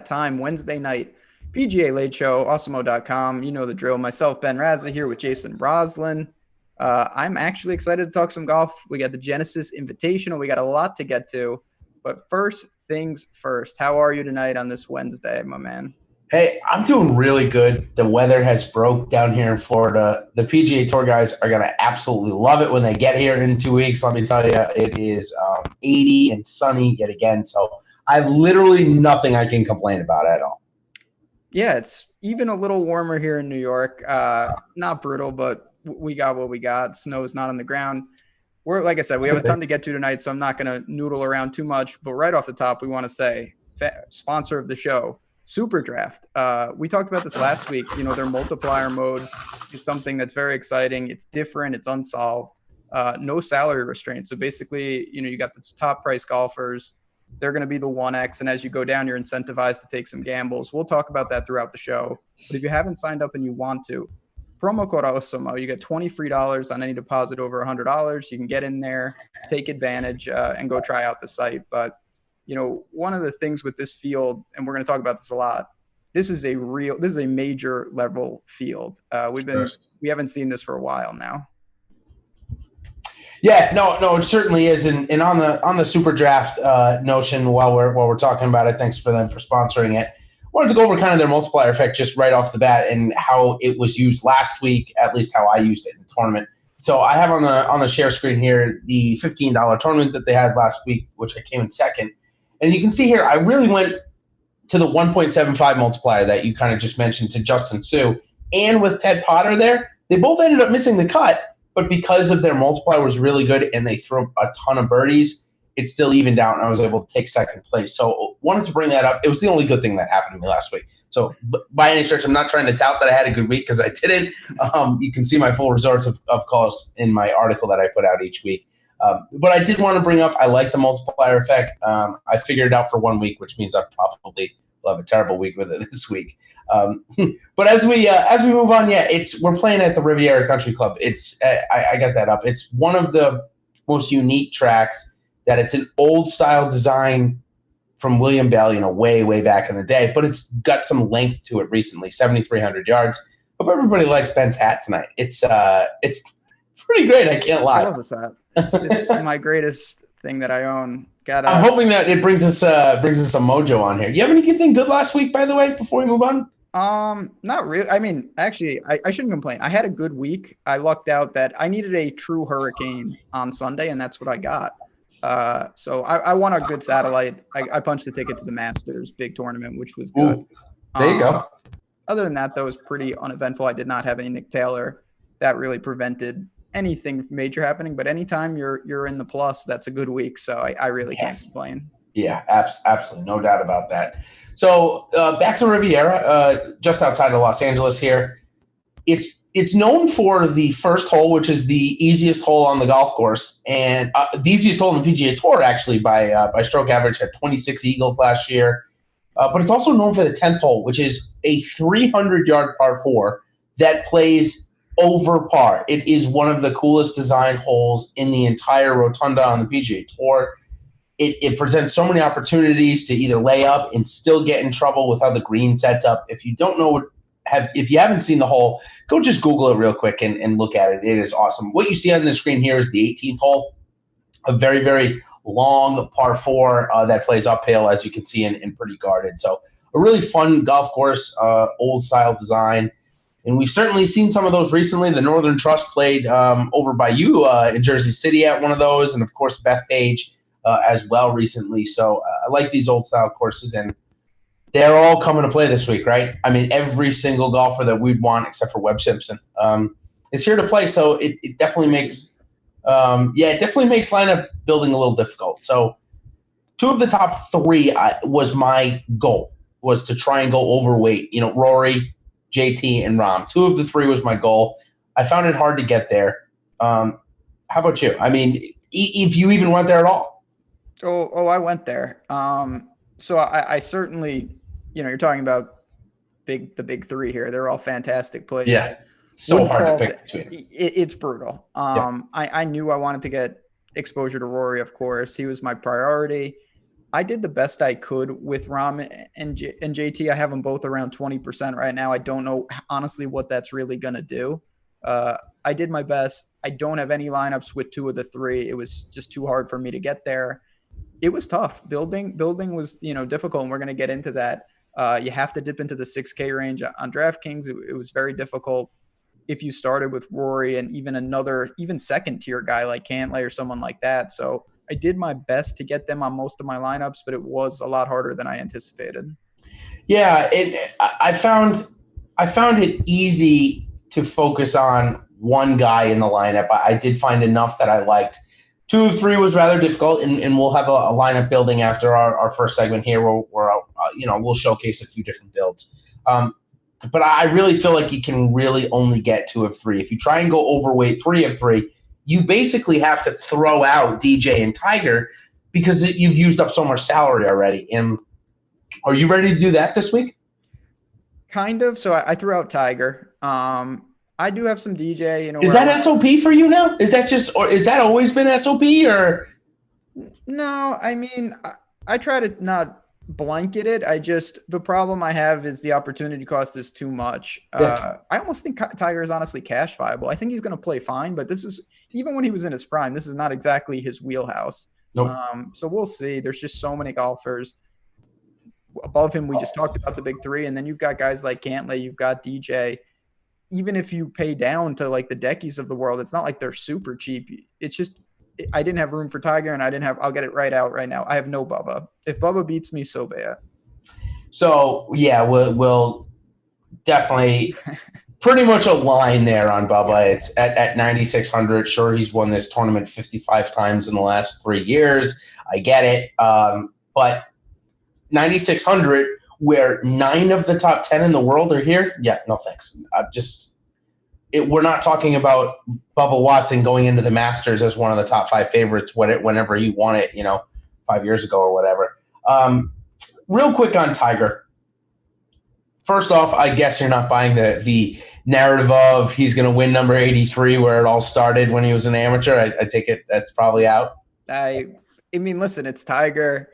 time, Wednesday night, PGA Late Show, Awesemo.com. You know the drill. Myself, Ben Razza, here with Jason Roslin. I'm actually excited to talk some golf. We got the Genesis Invitational. We got a lot to get to. But first things first, how are you tonight on this Wednesday, my man? Hey, I'm doing really good. The weather has broke down here in Florida. The PGA Tour guys are going to absolutely love it when they get here in 2 weeks. Let me tell you, it is 80 and sunny yet again. So I have literally nothing I can complain about at all. Yeah, it's even a little warmer here in New York. Not brutal, but we got what we got. Snow's not on the ground. Like I said, we have a ton to get to tonight, so I'm not going to noodle around too much. But right off the top, we want to say, sponsor of the show, SuperDraft. We talked about this last week. You know, their multiplier mode is something that's very exciting. It's different. It's unsolved. No salary restraints. So basically, you know, you got the top price golfers. They're going to be the 1X. And as you go down, you're incentivized to take some gambles. We'll talk about that throughout the show. But if you haven't signed up and you want to, promo code Awesemo, you get $20 free on any deposit over $100. You can get in there, take advantage, and go try out the site. But, you know, one of the things with this field, and we're going to talk about this a lot, this is a major level field. We haven't seen this for a while now. Yeah, no, it certainly is. And on the super draft notion, while we're talking about it, thanks for them for sponsoring it. I wanted to go over kind of their multiplier effect just right off the bat and how it was used last week, at least how I used it in the tournament. So I have on the share screen here the $15 tournament that they had last week, which I came in second. And you can see here, I really went to the 1.75 multiplier that you kind of just mentioned to Justin Sue. And with Ted Potter there, they both ended up missing the cut. But because of their multiplier was really good and they threw a ton of birdies, it still evened out and I was able to take second place. So wanted to bring that up. It was the only good thing that happened to me last week. So by any stretch, I'm not trying to tout that I had a good week because I didn't. You can see my full results of calls in my article that I put out each week. But I did want to bring up, I like the multiplier effect. I figured it out for 1 week, which means I probably will have a terrible week with it this week. But as we move on, we're playing at the Riviera Country Club. I got that up. It's one of the most unique tracks that it's an old style design from William Bell, you know, way back in the day, but it's got some length to it recently, 7,300 yards. Hope everybody likes Ben's hat tonight. It's pretty great. I can't lie. I love this hat. It's my greatest thing that I own. I'm hoping that it brings us some mojo on here. You have anything good last week, by the way, before we move on? Not really. I mean, actually, I shouldn't complain. I had a good week. I lucked out that I needed a true hurricane on Sunday, and that's what I got. So I won a good satellite. I punched a ticket to the Masters big tournament, which was good. Ooh, there you go. Other than that, though, it was pretty uneventful. I did not have any Nick Taylor. That really prevented anything major happening. But anytime you're in the plus, that's a good week. So I really can't complain. Yeah, absolutely. No doubt about that. So back to Riviera, just outside of Los Angeles here. It's known for the first hole, which is the easiest hole on the golf course, and the easiest hole in the PGA Tour, actually, by stroke average, had 26 eagles last year. But it's also known for the 10th hole, which is a 300-yard par 4 that plays over par. It is one of the coolest design holes in the entire rotunda on the PGA Tour. It presents so many opportunities to either lay up and still get in trouble with how the green sets up. If you don't know if you haven't seen the hole, go just Google it real quick and look at it. It is awesome. What you see on the screen here is the 18th hole, a very, very long par 4 that plays uphill, as you can see, and pretty guarded. So a really fun golf course, old style design. And we've certainly seen some of those recently. The Northern Trust played over by you in Jersey City at one of those, and of course Beth Page as well recently. So I like these old style courses, and they're all coming to play this week, right? I mean, every single golfer that we'd want, except for Webb Simpson, is here to play. So it definitely makes, lineup building a little difficult. So 2 of the top 3 was my goal, was to try and go overweight. You know, Rory, JT, and Rahm. 2 of the 3 was my goal. I found it hard to get there. How about you? I mean, if you even went there at all? Oh, I went there. So I certainly, you know, you're talking about the big 3 here. They're all fantastic plays. Yeah, so hard to pick between. It's brutal. I knew I wanted to get exposure to Rory, of course. He was my priority. I did the best I could with Rom and JT. I have them both around 20% right now. I don't know honestly what that's really going to do. I did my best. I don't have any lineups with two of the three. It was just too hard for me to get there. It was tough. Building was, difficult, and we're going to get into that. You have to dip into the 6K range on DraftKings. It was very difficult if you started with Rory and even second tier guy like Cantlay or someone like that. So I did my best to get them on most of my lineups, but it was a lot harder than I anticipated. Yeah, I found it easy to focus on one guy in the lineup. I did find enough that I liked. 2 of 3 was rather difficult, and we'll have a lineup building after our first segment here where we'll showcase a few different builds. But I really feel like you can really only get 2 of 3. If you try and go overweight 3 of 3, you basically have to throw out DJ and Tiger because you've used up so much salary already. And are you ready to do that this week? Kind of. So I threw out Tiger. I do have some DJ. Is that SOP for you now? Is that is that always been SOP or? No, I mean, I try to not blanket it. The problem I have is the opportunity cost is too much. I almost think Tiger is honestly cash viable. I think he's going to play fine, but this is, even when he was in his prime, this is not exactly his wheelhouse. Nope. So we'll see. There's just so many golfers above him. We just talked about the big three, and then you've got guys like Cantlay, you've got DJ. Even if you pay down to like the Deckies of the world, it's not like they're super cheap. It's just, I didn't have room for Tiger, and I'll get it right out right now. I have no Bubba. If Bubba beats me, so be it. So yeah, we'll definitely pretty much align there on Bubba. It's at 9,600. Sure, he's won this tournament 55 times in the last 3 years. I get it. But 9,600, where 9 of the top 10 in the world are here. Yeah, no thanks. We're not talking about Bubba Watson going into the Masters as one of the top 5 favorites whenever he won it, 5 years ago or whatever. Real quick on Tiger. First off, I guess you're not buying the narrative of he's going to win number 83 where it all started when he was an amateur. I take it that's probably out. I mean, listen, it's Tiger.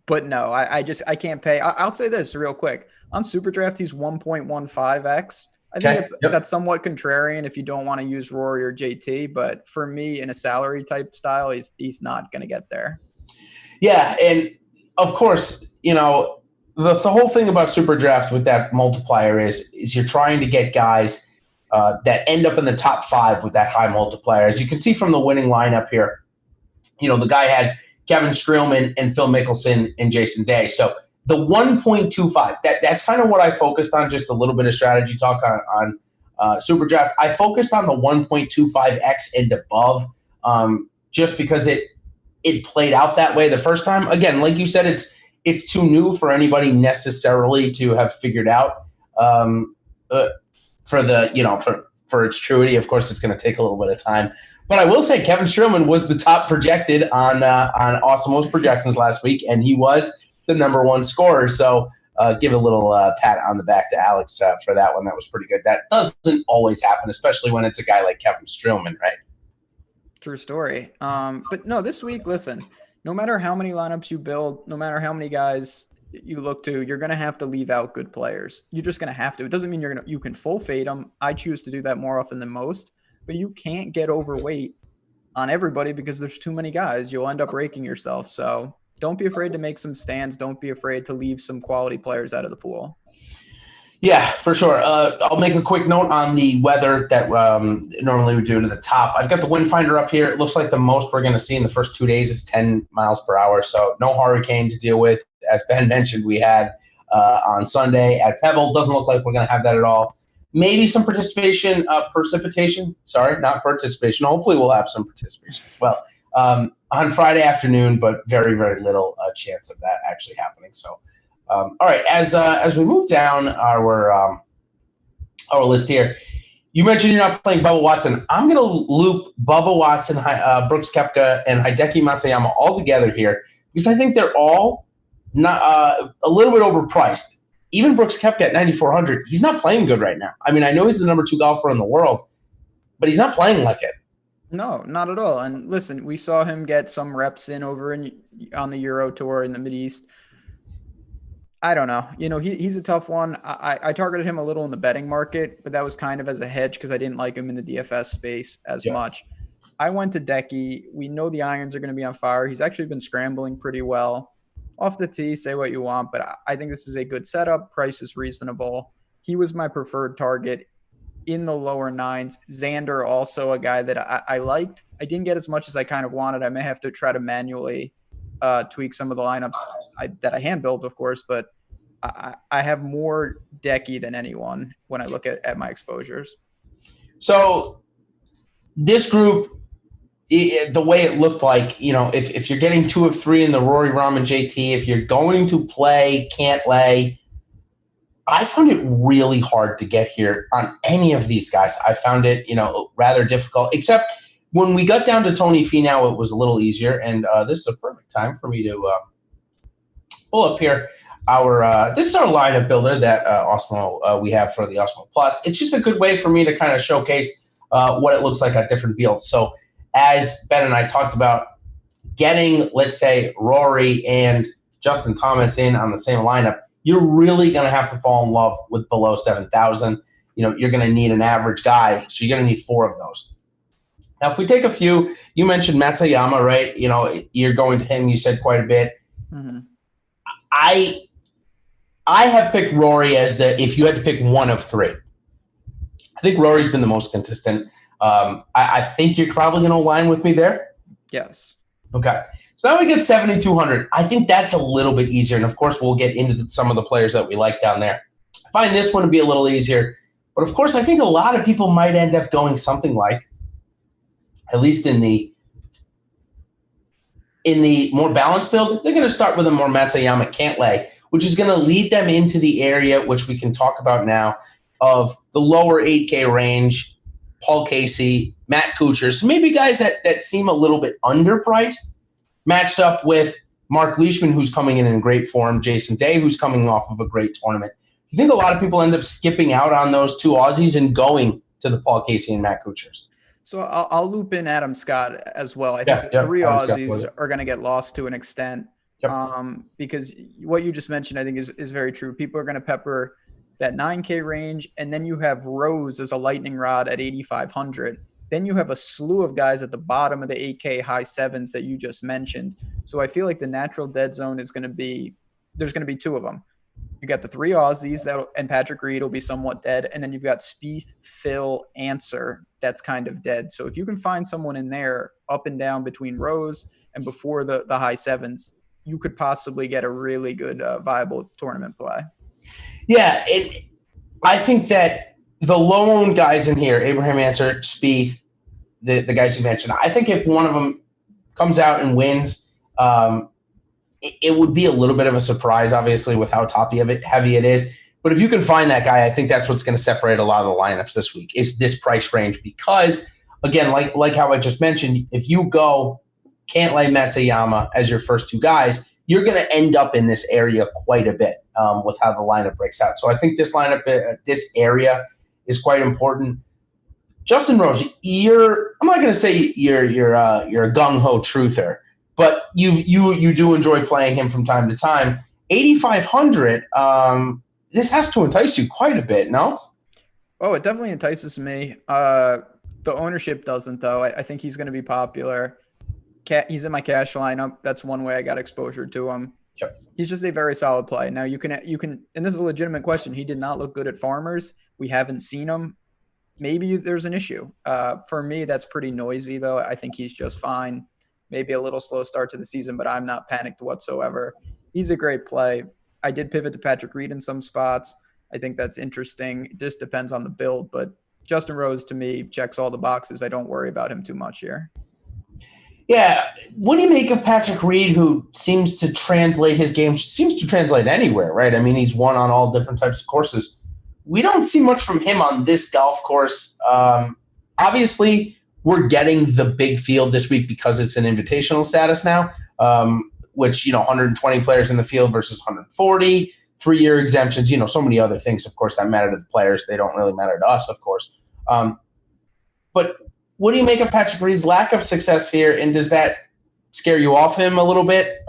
But no, I can't pay. I'll say this real quick. On SuperDraft, he's 1.15x. I think that's somewhat contrarian if you don't want to use Rory or JT. But for me, in a salary type style, he's not going to get there. Yeah, and of course, the whole thing about SuperDraft with that multiplier is you're trying to get guys that end up in the top 5 with that high multiplier. As you can see from the winning lineup here, the guy had Kevin Streelman and Phil Mickelson and Jason Day. So the 1.25, that's kind of what I focused on, just a little bit of strategy talk on SuperDraft. I focused on the 1.25x and above just because it played out that way the first time. Again, like you said, it's too new for anybody necessarily to have figured out for its truity. Of course, it's going to take a little bit of time. But I will say Kevin Streelman was the top projected on Awesome's projections last week, and he was the number 1 scorer. So give a little pat on the back to Alex for that one. That was pretty good. That doesn't always happen, especially when it's a guy like Kevin Streelman, right? True story. But no, this week, listen, no matter how many lineups you build, no matter how many guys you look to, you're going to have to leave out good players. You're just going to have to. It doesn't mean you can full fade them. I choose to do that more often than most. But you can't get overweight on everybody because there's too many guys. You'll end up raking yourself. So don't be afraid to make some stands. Don't be afraid to leave some quality players out of the pool. Yeah, for sure. I'll make a quick note on the weather that normally we do to the top. I've got the wind finder up here. It looks like the most we're going to see in the first 2 days is 10 miles per hour. So no hurricane to deal with. As Ben mentioned, we had on Sunday at Pebble. Doesn't look like we're going to have that at all. Maybe some precipitation. Sorry, not participation. Hopefully we'll have some participation as well on Friday afternoon, but very, very little chance of that actually happening. So, all right, as we move down our list here, you mentioned you're not playing Bubba Watson. I'm going to loop Bubba Watson, Brooks Koepka, and Hideki Matsuyama all together here because I think they're all not a little bit overpriced. Even Brooks Koepka at 9,400, he's not playing good right now. I mean, I know he's the number 2 golfer in the world, but he's not playing like it. No, not at all. And listen, we saw him get some reps in over on the Euro Tour in the Mideast. I don't know. He's a tough one. I targeted him a little in the betting market, but that was kind of as a hedge because I didn't like him in the DFS space as Yeah. much. I went to Decky. We know the irons are going to be on fire. He's actually been scrambling pretty well. Off the tee, say what you want, but I think this is a good setup. Price is reasonable. He was my preferred target in the lower nines. Xander, also a guy that I liked. I didn't get as much as I kind of wanted. I may have to try to manually tweak some of the lineups that I hand built, of course, but I have more Decky than anyone when I look at my exposures. So this group, the way it looked like, if you're getting 2 of 3 in the Rory, Rahm, and JT, if you're going to play Cantlay, I found it really hard to get here on any of these guys. I found it, rather difficult, except when we got down to Tony Finau, it was a little easier. And this is a perfect time for me to pull up here this is our lineup builder that Osmo we have for the Osmo Plus. It's just a good way for me to kind of showcase what it looks like at different fields. So as Ben and I talked about, getting, let's say, Rory and Justin Thomas in on the same lineup, you're really going to have to fall in love with below 7,000. You're going to need an average guy, so you're going to need 4 of those. Now, if we take a few, you mentioned Matsuyama, right? You're going to him, you said quite a bit. Mm-hmm. I have picked Rory as if you had to pick 1 of 3. I think Rory's been the most consistent. I think you're probably going to align with me there. Yes. Okay. So now we get 7,200. I think that's a little bit easier. And, of course, we'll get into some of the players that we like down there. I find this one to be a little easier. But, of course, I think a lot of people might end up going something like, at least in the more balanced build, they're going to start with a more Matsuyama Cantlay, which is going to lead them into the area, which we can talk about now, of the lower 8K range, Paul Casey, Matt Kuchar. So maybe guys that seem a little bit underpriced, matched up with Mark Leishman, who's coming in great form, Jason Day, who's coming off of a great tournament. You think a lot of people end up skipping out on those 2 Aussies and going to the Paul Casey and Matt Kuchars? So I'll loop in Adam Scott as well. I think the 3 Aussies are going to get lost to an extent. Yep. Because what you just mentioned, I think, is very true. People are going to pepper that 9K range, and then you have Rose as a lightning rod at 8,500. Then you have a slew of guys at the bottom of the 8K high 7s that you just mentioned. So I feel like the natural dead zone is going to be – there's going to be 2 of them. You got the 3 Aussies and Patrick Reed will be somewhat dead, and then you've got Spieth, Phil, Answer that's kind of dead. So if you can find someone in there up and down between Rose and before the high 7s, you could possibly get a really good viable tournament play. Yeah, I think that the low-owned guys in here, Abraham Answer, Spieth, the guys you mentioned, I think if one of them comes out and wins, it would be a little bit of a surprise, obviously, with how top-heavy it is. But if you can find that guy, I think that's what's going to separate a lot of the lineups this week, is this price range. Because, again, like how I just mentioned, if you go Cantlay, Matsuyama as your first 2 guys, you're going to end up in this area quite a bit with how the lineup breaks out. So I think this lineup, this area is quite important. Justin Rose, I'm not going to say you're a gung-ho truther, but you do enjoy playing him from time to time. 8,500, this has to entice you quite a bit, no? Oh, it definitely entices me. The ownership doesn't, though. I think he's going to be popular. He's in my cash lineup. That's one way I got exposure to him. Yep. He's just a very solid play. Now you can, and this is a legitimate question. He did not look good at Farmers. We haven't seen him. Maybe there's an issue. For me, that's pretty noisy, though. I think he's just fine. Maybe a little slow start to the season, but I'm not panicked whatsoever. He's a great play. I did pivot to Patrick Reed in some spots. I think that's interesting. It just depends on the build, but Justin Rose, to me, checks all the boxes. I don't worry about him too much here. Yeah. What do you make of Patrick Reed, who seems to translate his game, seems to translate anywhere, right? I mean, he's won on all different types of courses. We don't see much from him on this golf course. Obviously, we're getting the big field this week because it's an invitational status now, which, 120 players in the field versus 140, 3-year exemptions, so many other things, of course, that matter to the players. They don't really matter to us, of course. But what do you make of Patrick Reed's lack of success here, and does that scare you off him a little bit?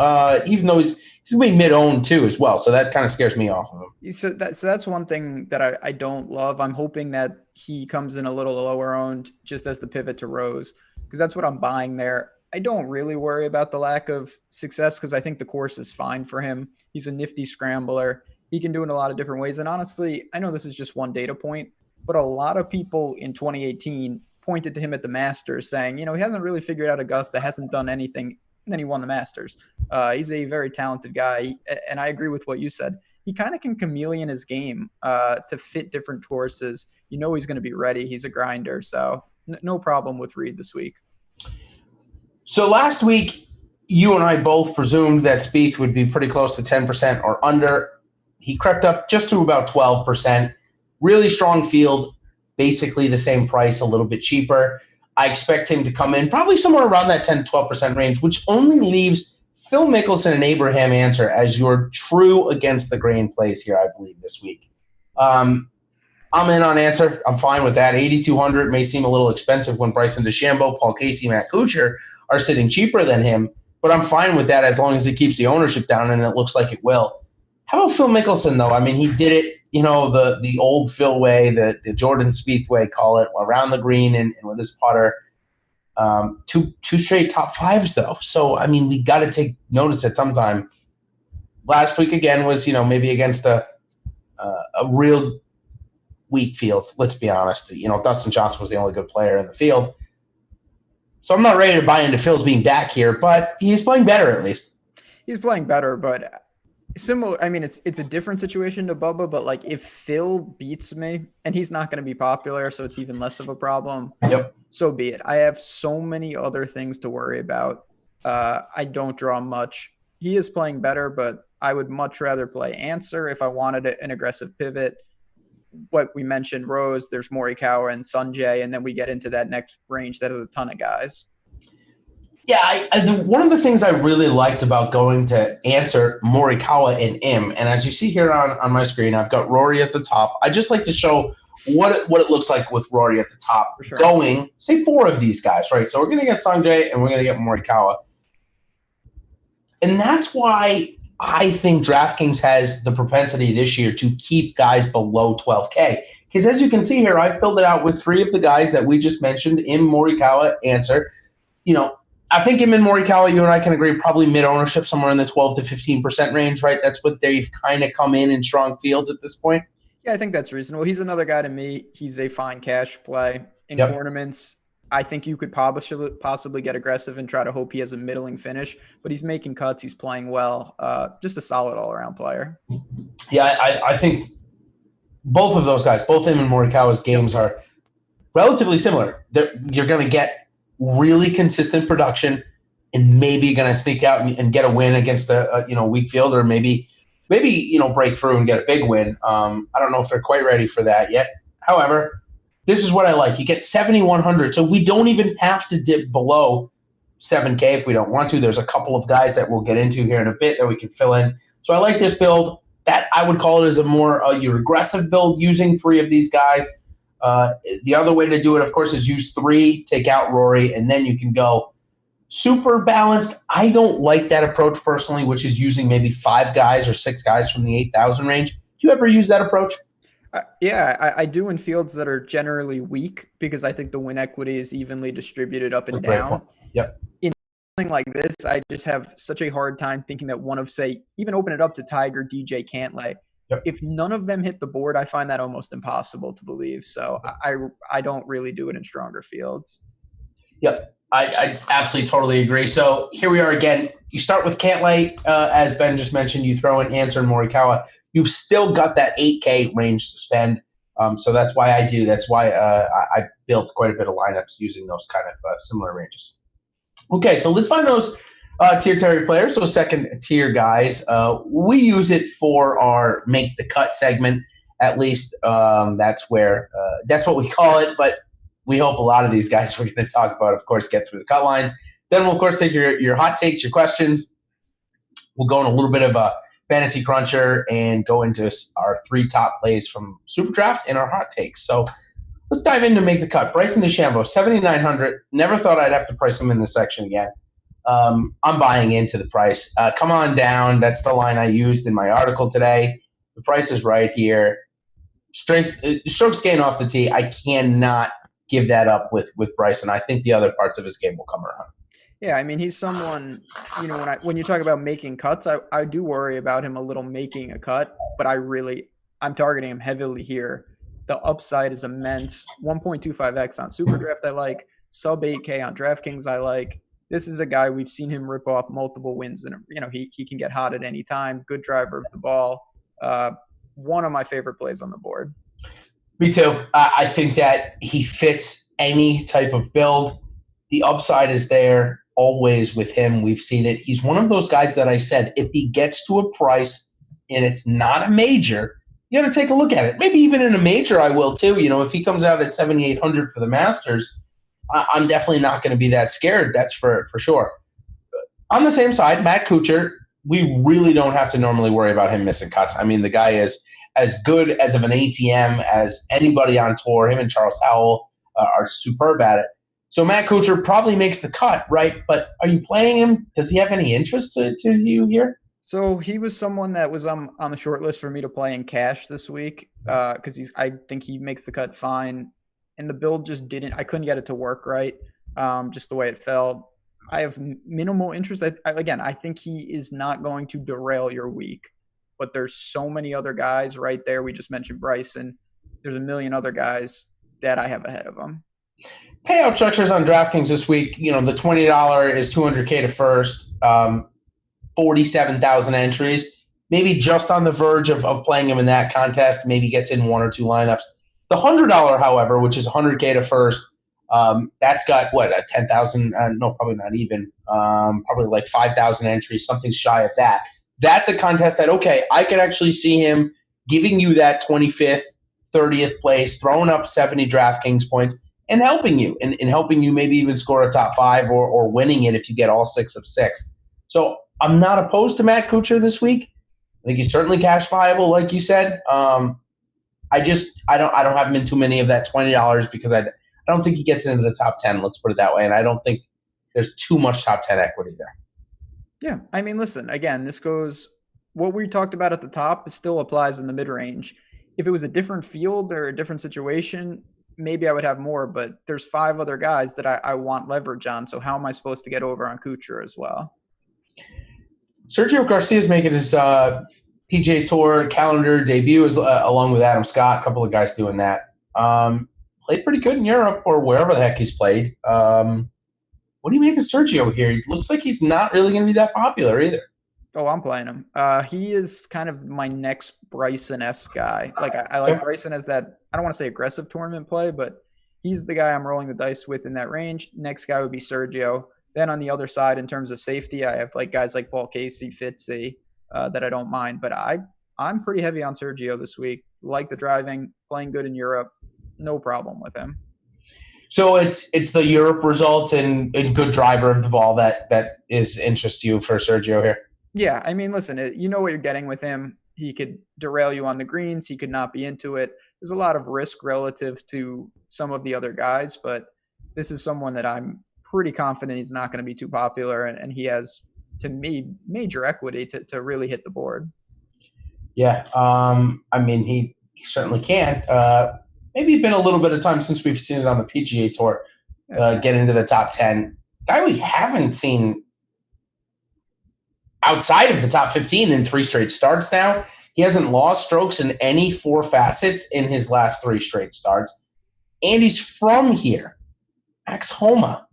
Even though he's going to be mid-owned too as well, so that kind of scares me off of him. So that's one thing that I don't love. I'm hoping that he comes in a little lower owned just as the pivot to Rose, because that's what I'm buying there. I don't really worry about the lack of success because I think the course is fine for him. He's a nifty scrambler. He can do it in a lot of different ways. And honestly, I know this is just one data point, but a lot of people in 2018 pointed to him at the Masters saying, he hasn't really figured out Augusta, hasn't done anything. And then he won the Masters. He's a very talented guy. And I agree with what you said. He kind of can chameleon his game to fit different courses. He's going to be ready. He's a grinder. So no problem with Reed this week. So last week, you and I both presumed that Spieth would be pretty close to 10% or under. He crept up just to about 12%. Really strong field, basically the same price, a little bit cheaper. I expect him to come in probably somewhere around that 10 to 12% range, which only leaves Phil Mickelson and Abraham Answer as your true against the grain plays here, I believe, this week. I'm in on Answer. I'm fine with that. 8,200 may seem a little expensive when Bryson DeChambeau, Paul Casey, Matt Kuchar are sitting cheaper than him, but I'm fine with that as long as he keeps the ownership down, and it looks like it will. How about Phil Mickelson, though? I mean, he did it, the old Phil way, the Jordan Spieth way, call it, around the green and with his putter. Two straight top fives, though. So, I mean, we got to take notice at some time. Last week, again, was, maybe against a real weak field, let's be honest. Dustin Johnson was the only good player in the field. So I'm not ready to buy into Phil's being back here, but he's playing better at least. He's playing better, but similar. I mean, it's a different situation to Bubba, but like if Phil beats me, and he's not going to be popular, so it's even less of a problem. Yep. So be it. I have so many other things to worry about. I don't draw much. He is playing better, but I would much rather play Answer if I wanted an aggressive pivot. What we mentioned, Rose, there's Morikawa and Sanjay, and then we get into that next range that has a ton of guys. Yeah, one of the things I really liked about going to Answer, Morikawa, and Im, and as you see here on my screen, I've got Rory at the top. I just like to show what it looks like with Rory at the top. For sure. Going, say, 4 of these guys, right? So we're going to get Sanjay and we're going to get Morikawa. And that's why I think DraftKings has the propensity this year to keep guys below 12K. Because as you can see here, I filled it out with 3 of the guys that we just mentioned, Im, Morikawa, Answer. I think Im and Morikawa, you and I can agree, probably mid-ownership, somewhere in the 12 to 15% range, right? That's what they've kind of come in strong fields at this point. Yeah, I think that's reasonable. He's another guy to me. He's a fine cash play in tournaments. I think you could possibly get aggressive and try to hope he has a middling finish, but he's making cuts. He's playing well. Just a solid all-around player. Yeah, I think both of those guys, both him and Morikawa's games are relatively similar. You're going to get really consistent production and maybe going to sneak out and get a win against a weak field, or maybe break through and get a big win. I don't know if they're quite ready for that yet. However, this is what I like. You get 7,100, so we don't even have to dip below 7K if we don't want to. There's a couple of guys that we'll get into here in a bit that we can fill in. So I like this build. That I would call it as a more your aggressive build using 3 of these guys. The other way to do it, of course, is use 3, take out Rory, and then you can go super balanced. I don't like that approach personally, which is using maybe 5 guys or 6 guys from the 8,000 range. Do you ever use that approach? Yeah, I do in fields that are generally weak because I think the win equity is evenly distributed up and down. Yep. In something like this, I just have such a hard time thinking that one of, say, even open it up to Tiger, DJ, Cantlay. Yep. If none of them hit the board, I find that almost impossible to believe. So I don't really do it in stronger fields. Yep. I absolutely totally agree. So here we are again. You start with Cantlay, as Ben just mentioned. You throw in Answer and Morikawa. You've still got that 8K range to spend. So that's why I do. That's why I built quite a bit of lineups using those kind of similar ranges. Okay, so let's find those tier Terry players. So second tier guys. We use it for our make the cut segment. At least that's what we call it. But we hope a lot of these guys we're going to talk about, of course, get through the cut lines. Then we'll, of course, take your hot takes, your questions. We'll go in a little bit of a fantasy cruncher and go into our 3 top plays from SuperDraft and our hot takes. So Let's dive in to make the cut. Bryson DeChambeau, 7,900. Never thought I'd have to price him in this section again. I'm buying into the price. Come on down. That's the line I used in my article today. The price is right here. Strokes gained off the tee. I cannot give that up with Bryson. I think the other parts of his game will come around. Yeah, I mean, he's someone, when you talk about making cuts, I do worry about him a little making a cut, but I'm targeting him heavily here. The upside is immense. 1.25x on SuperDraft I like. Sub 8K on DraftKings I like. This is a guy we've seen him rip off multiple wins, and he can get hot at any time. Good driver of the ball. One of my favorite plays on the board. Me too. I think that he fits any type of build. The upside is there always with him. We've seen it. He's one of ththose guys that I said, if he gets to a price and it's not a major, you got to take a look at it. Maybe even in a major, I will too. If he comes out at 7,800 for the Masters, I'm definitely not going to be that scared. That's for sure. On the same side, Matt Kuchar, we really don't have to normally worry about him missing cuts. I mean, the guy is as good as of an ATM as anybody on tour. Him and Charles Howell are superb at it. So Matt Kuchar probably makes the cut, right? But are you playing him? Does he have any interest to you here? So he was someone that was on the short list for me to play in cash this week because I think he makes the cut fine. And the build just I couldn't get it to work right, just the way it felt. I have minimal interest. I think he is not going to derail your week, but there's so many other guys right there. We just mentioned Bryson. There's a million other guys that I have ahead of him. Payout structures on DraftKings this week, the $20 is $200K to first, 47,000 entries. Maybe just on the verge of playing him in that contest, maybe gets in one or two lineups. The $100, however, which is $100K to first, that's got, a 10,000? No, probably not even. Probably like 5,000 entries, something shy of that. That's a contest that, okay, I could actually see him giving you that 25th, 30th place, throwing up 70 DraftKings points, and helping you, and helping you maybe even score a top five or winning it if you get all 6 of 6. So I'm not opposed to Matt Kuchar this week. I think he's certainly cash viable, like you said. I don't have him in too many of that $20 because I don't think he gets into the top 10. Let's put it that way, and I don't think there's too much top 10 equity there. Yeah, I mean, listen, again, what we talked about at the top still applies in the mid range. If it was a different field or a different situation, maybe I would have more, but there's 5 other guys that I want leverage on. So how am I supposed to get over on Kuchar as well? Sergio Garcia is making his PGA Tour calendar debut along with Adam Scott, a couple of guys doing that. Played pretty good in Europe or wherever the heck he's played. What do you make of Sergio here? It looks like he's not really going to be that popular either. Oh, I'm playing him. He is kind of my next Bryson-esque guy. Like I like Bryson as that, I don't want to say aggressive tournament play, but he's the guy I'm rolling the dice with in that range. Next guy would be Sergio. Then on the other side, in terms of safety, I have like guys like Paul Casey, Fitzy, that I don't mind. But I'm pretty heavy on Sergio this week. Like the driving, playing good in Europe, no problem with him. So it's the Europe results and good driver of the ball that is interest to you for Sergio here. Yeah, I mean, listen, you know what you're getting with him. He could derail you on the greens. He could not be into it. There's a lot of risk relative to some of the other guys, but this is someone that I'm pretty confident he's not going to be too popular, and he has, to me, major equity to really hit the board. Yeah, I mean, he certainly can. Maybe been a little bit of time since we've seen it on the PGA Tour get into the top 10. Guy we haven't seen outside of the top 15 in 3 straight starts now. He hasn't lost strokes in any 4 facets in his last 3 straight starts. And he's from here. Max Homa.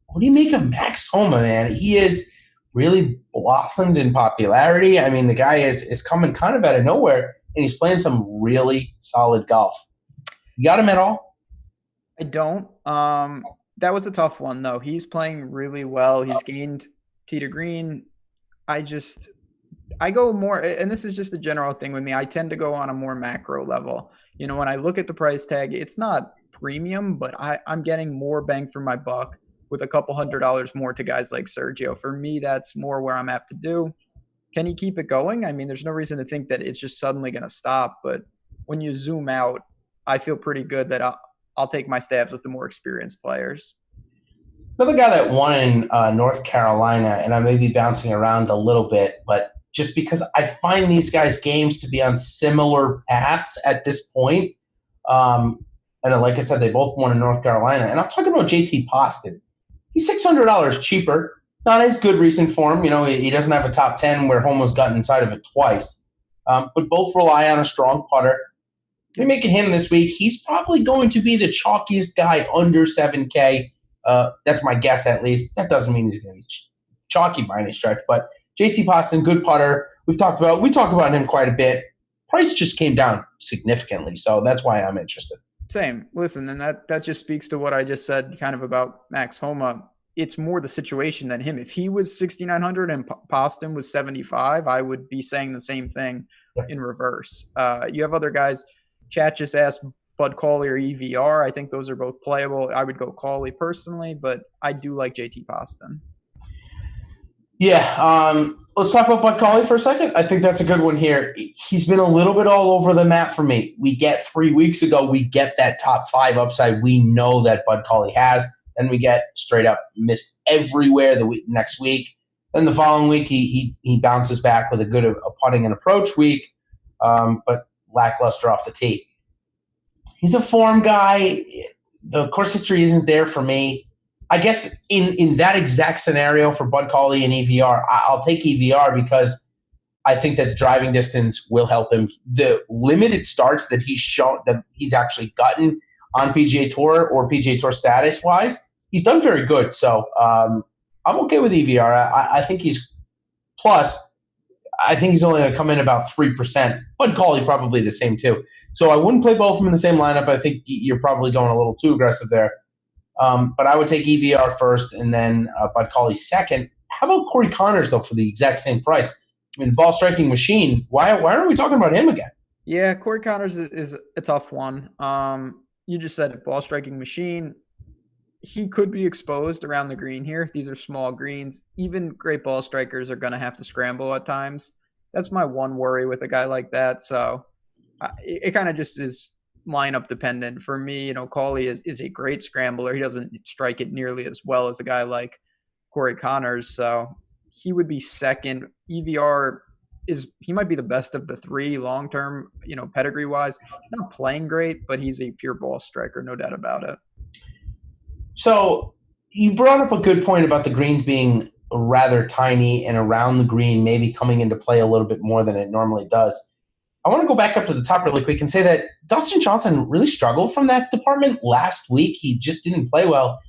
What do you make of Max Homa, man? He is really blossomed in popularity. I mean, the guy is coming kind of out of nowhere, and he's playing some really solid golf. You got him at all? I don't. That was a tough one, though. He's playing really well. He's gained tee to green. I go more, and this is just a general thing with me, I tend to go on a more macro level. When I look at the price tag, it's not premium, but I'm getting more bang for my buck with a couple $100 more to guys like Sergio. For me, that's more where I'm apt to do. Can he keep it going? I mean, there's no reason to think that it's just suddenly going to stop, but when you zoom out, I feel pretty good that I'll take my stabs with the more experienced players. Another guy that won in North Carolina, and I may be bouncing around a little bit, but just because I find these guys' games to be on similar paths at this point. And like I said, they both won in North Carolina. And I'm talking about JT Poston. He's $600 cheaper. Not as good recent form. He doesn't have a top 10 where Homo's gotten inside of it twice. But both rely on a strong putter. You're making him this week. He's probably going to be the chalkiest guy under 7K. That's my guess, at least. That doesn't mean he's going to be chalky by any stretch. But JT Poston, good putter. We talk about him quite a bit. Price just came down significantly, so that's why I'm interested. Same. Listen, and that just speaks to what I just said kind of about Max Homa. It's more the situation than him. If he was 6,900 and Poston was 75, I would be saying the same thing in reverse. You have other guys. Chat just asked Bud Cauley or EVR. I think those are both playable. I would go Cauley personally, but I do like JT Poston. Yeah, let's talk about Bud Cauley for a second. I think that's a good one here. He's been a little bit all over the map for me. We get 3 weeks ago, we get that top 5 upside we know that Bud Cauley has. Then we get straight up missed everywhere next week. Then the following week, he bounces back with a good putting and approach week, but lackluster off the tee. He's a form guy. The course history isn't there for me. I guess in that exact scenario for Bud Cauley and EVR, I'll take EVR because I think that the driving distance will help him. The limited starts that he's shown that he's actually gotten on PGA Tour or PGA Tour status-wise, he's done very good. So I'm okay with EVR. I think he's – plus, I think he's only going to come in about 3%. Bud Cauley probably the same too. So I wouldn't play both of them in the same lineup. I think you're probably going a little too aggressive there. But I would take EVR first and then Bud Cauley second. How about Corey Connors, though, for the exact same price? I mean, ball striking machine. Why aren't we talking about him again? Yeah, Corey Connors is a tough one. You just said it, ball striking machine. He could be exposed around the green here. These are small greens. Even great ball strikers are going to have to scramble at times. That's my one worry with a guy like that. So it kind of just is lineup dependent. For me, Cauley is a great scrambler. He doesn't strike it nearly as well as a guy like Corey Connors. So he would be second. EVR he might be the best of the three long-term, pedigree-wise. He's not playing great, but he's a pure ball striker, no doubt about it. So you brought up a good point about the greens being rather tiny and around the green, maybe coming into play a little bit more than it normally does. I want to go back up to the top really quick and say that Dustin Johnson really struggled from that department last week. He just didn't play well.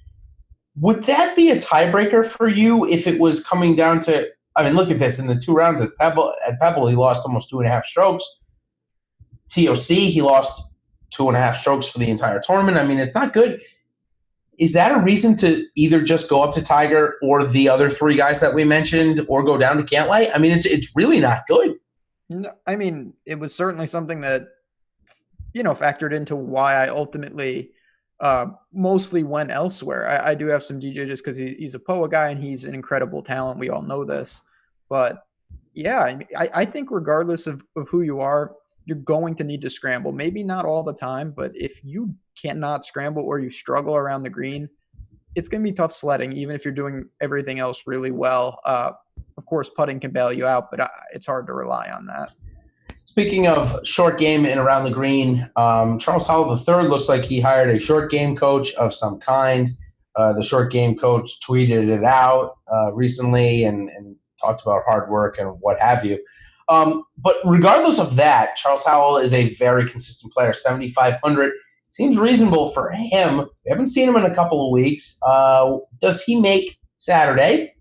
Would that be a tiebreaker for you if it was coming down to – I mean, look at this. In the 2 rounds at Pebble, he lost almost 2.5 strokes. TOC, he lost 2.5 strokes for the entire tournament. I mean, it's not good. Is that a reason to either just go up to Tiger or the other 3 guys that we mentioned or go down to Cantlay? I mean, it's really not good. No, I mean, it was certainly something that, factored into why I ultimately mostly went elsewhere. I do have some DJ just because he's a POA guy and he's an incredible talent. We all know this. But, yeah, I think regardless of who you are, you're going to need to scramble. Maybe not all the time, but if you cannot scramble or you struggle around the green, it's going to be tough sledding, even if you're doing everything else really well. Of course, putting can bail you out, but it's hard to rely on that. Speaking of short game and around the green, Charles Howell III looks like he hired a short game coach of some kind. The short game coach tweeted it out recently and talked about hard work and what have you. But regardless of that, Charles Howell is a very consistent player. 7,500 seems reasonable for him. We haven't seen him in a couple of weeks. Does he make Saturday?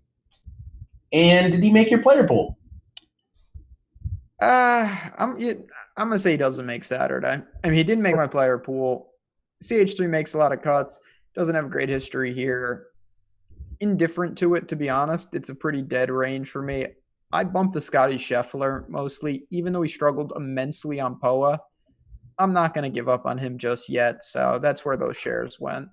And did he make your player pool? I'm going to say he doesn't make Saturday. I mean, he didn't make my player pool. CH3 makes a lot of cuts. Doesn't have a great history here. Indifferent to it, to be honest. It's a pretty dead range for me. I bumped to Scotty Scheffler mostly, even though he struggled immensely on POA. I'm not going to give up on him just yet, so that's where those shares went.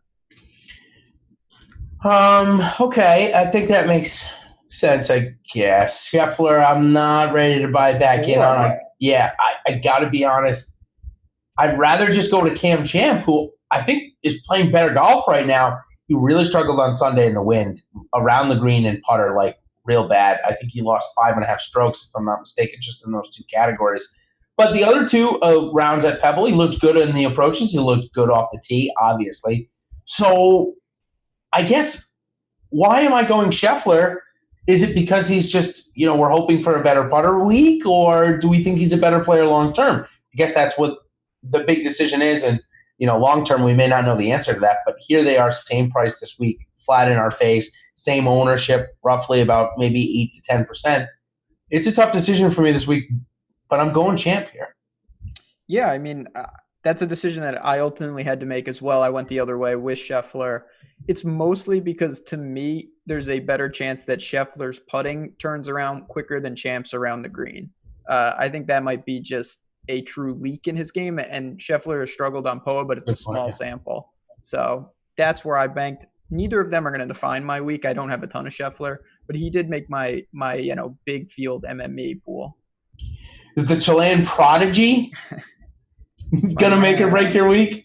Okay, I think that makes sense, I guess. Scheffler, I'm not ready to buy back in on. Yeah, I got to be honest. I'd rather just go to Cam Champ, who I think is playing better golf right now. He really struggled on Sunday in the wind, around the green and putter, like real bad. I think he lost 5.5 strokes, if I'm not mistaken, just in those two categories. But the other two rounds at Pebble, he looked good in the approaches. He looked good off the tee, obviously. So I guess, why am I going Scheffler? Is it because he's just, we're hoping for a better putter week, or do we think he's a better player long term? I guess that's what the big decision is. And, long term, we may not know the answer to that. But here they are, same price this week, flat in our face, same ownership, roughly about maybe 8 to 10%. It's a tough decision for me this week, but I'm going Champ here. Yeah, I mean, that's a decision that I ultimately had to make as well. I went the other way with Scheffler. It's mostly because, to me, there's a better chance that Scheffler's putting turns around quicker than Champ's around the green. I think that might be just a true leak in his game, and Scheffler has struggled on POA, but it's a small sample. So that's where I banked. Neither of them are going to define my week. I don't have a ton of Scheffler, but he did make my big field MME pool. Is the Chilean prodigy going to make or break your week?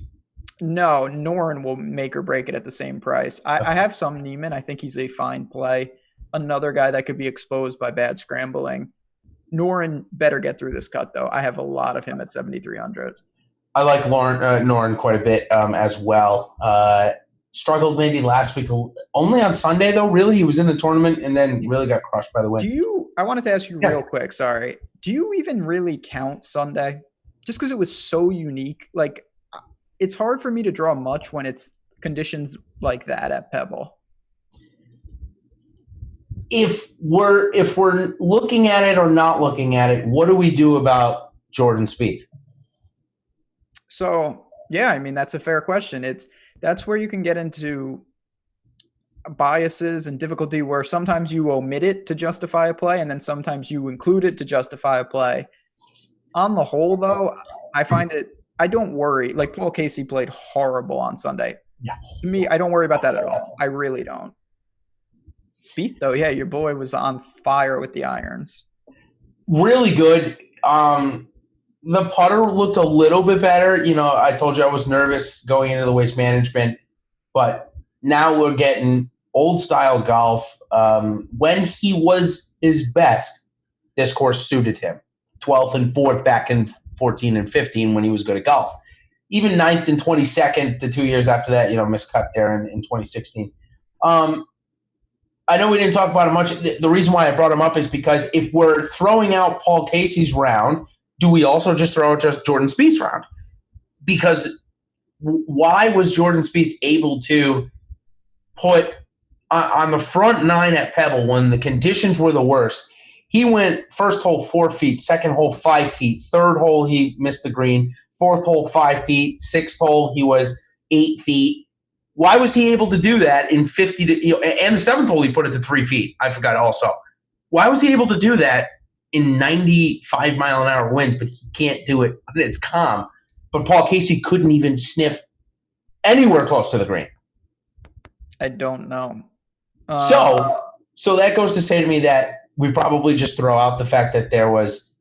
No, Noren will make or break it at the same price. I have some Neiman. I think he's a fine play. Another guy that could be exposed by bad scrambling. Noren better get through this cut, though. I have a lot of him at 7,300. I like Noren quite a bit as well. Struggled maybe last week, only on Sunday, though. Really, he was in the tournament and then really got crushed by the wind. I wanted to ask you real quick, sorry. Do you even really count Sunday? Just because it was so unique. Like, it's hard for me to draw much when it's conditions like that at Pebble. If we're looking at it or not looking at it, what do we do about Jordan Spieth? So, yeah, I mean, that's a fair question. That's where you can get into biases and difficulty, where sometimes you omit it to justify a play, and then sometimes you include it to justify a play. On the whole, though, I find I don't worry. Like, Paul Casey played horrible on Sunday. Yeah. To me, I don't worry about that at all. I really don't. Spieth, though, yeah, your boy was on fire with the irons. Really good. The putter looked a little bit better. I told you I was nervous going into the waste management, but now we're getting old-style golf. When he was his best, this course suited him. 12th and 4th back in 14 and 15 when he was good at golf. Even 9th and 22nd the 2 years after that, miscut there in 2016. I know we didn't talk about it much. The reason why I brought him up is because if we're throwing out Paul Casey's round, do we also just throw out just Jordan Spieth's round? Because why was Jordan Spieth able to put on the front nine at Pebble when the conditions were the worst? He went first hole 4 feet, second hole 5 feet, third hole he missed the green, fourth hole 5 feet, sixth hole he was 8 feet. Why was he able to do that in 50 to, and the seventh hole he put it to 3 feet? I forgot also. Why was he able to do that in 95 mile an hour winds, but he can't do it when it's calm? But Paul Casey couldn't even sniff anywhere close to the green. I don't know. So that goes to say to me that we probably just throw out the fact that there was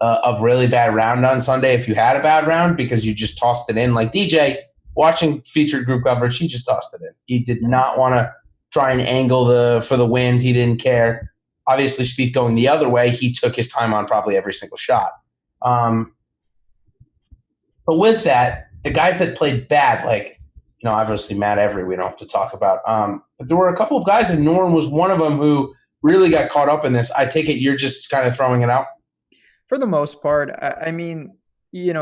a really bad round on Sunday if you had a bad round, because you just tossed it in. Like DJ, watching featured group coverage, he just tossed it in. He did not want to try and angle for the wind. He didn't care. Obviously, Spieth going the other way, he took his time on probably every single shot. But with that, the guys that played bad, like, obviously Matt Every, we don't have to talk about. But there were a couple of guys, and Norm was one of them, who really got caught up in this. I take it you're just kind of throwing it out? For the most part, I mean,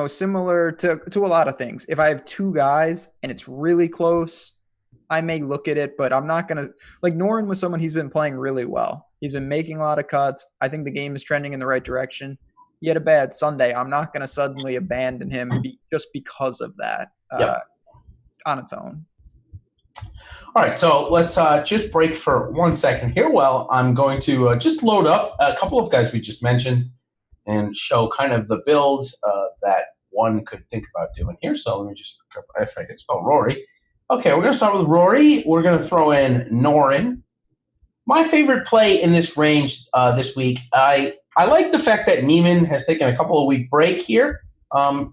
similar to a lot of things. If I have two guys and it's really close, I may look at it, but I'm not going to – like, Noren was someone, he's been playing really well. He's been making a lot of cuts. I think the game is trending in the right direction. He had a bad Sunday. I'm not going to suddenly abandon him just because of that on its own. All right, so let's just break for 1 second here. Well, I'm going to just load up a couple of guys we just mentioned and show kind of the builds that one could think about doing here. So let me just – if I can spell Rory. Okay, we're going to start with Rory. We're going to throw in Noren. My favorite play in this range this week, I like the fact that Neiman has taken a couple of week break here.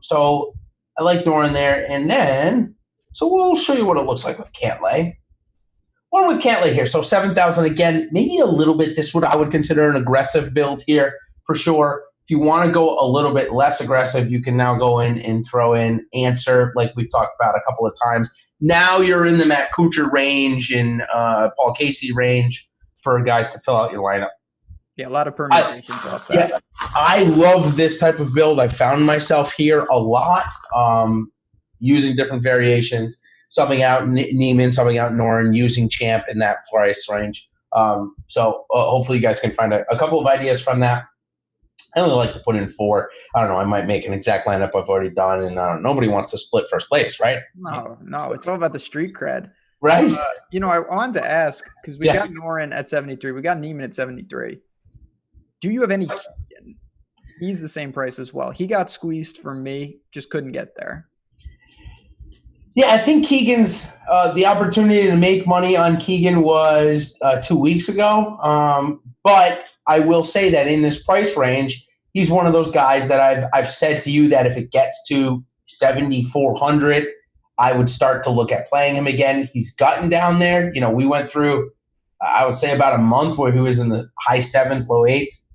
So I like Noren there. And then So we'll show you what it looks like with Cantlay. One with Cantlay here. So 7,000 again, maybe a little bit. This I would consider an aggressive build here for sure. If you want to go a little bit less aggressive, you can now go in and throw in Answer, like we've talked about a couple of times. Now you're in the Matt Kuchar range and Paul Casey range for guys to fill out your lineup. Yeah, a lot of permutations off that. Yeah, I love this type of build. I found myself here a lot, using different variations, subbing out Neiman, subbing out Noren, using Champ in that price range. So hopefully you guys can find a couple of ideas from that. I only like to put in 4. I don't know. I might make an exact lineup I've already done, and nobody wants to split first place, right? No, it's all about the street cred. Right? I wanted to ask, because we got Noren at 73. We got Neiman at 73. Do you have any Keegan? He's the same price as well. He got squeezed for me, just couldn't get there. Yeah, I think Keegan's the opportunity to make money on Keegan was 2 weeks ago. But I will say that in this price range, he's one of those guys that I've said to you that if it gets to 7,400, I would start to look at playing him again. He's gotten down there. We went through, I would say, about a month where he was in the high 7s, low 8s.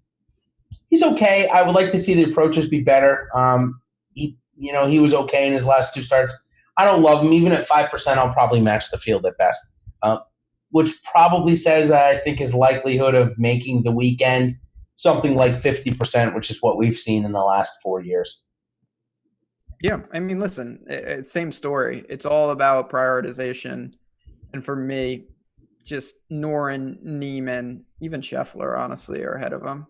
He's okay. I would like to see the approaches be better. He was okay in his last 2 starts. I don't love him. Even at 5%, I'll probably match the field at best, which probably says I think his likelihood of making the weekend something like 50%, which is what we've seen in the last 4 years. Yeah, I mean, listen, same story. It's all about prioritization. And for me, just Noren, Neiman, even Scheffler, honestly, are ahead of him.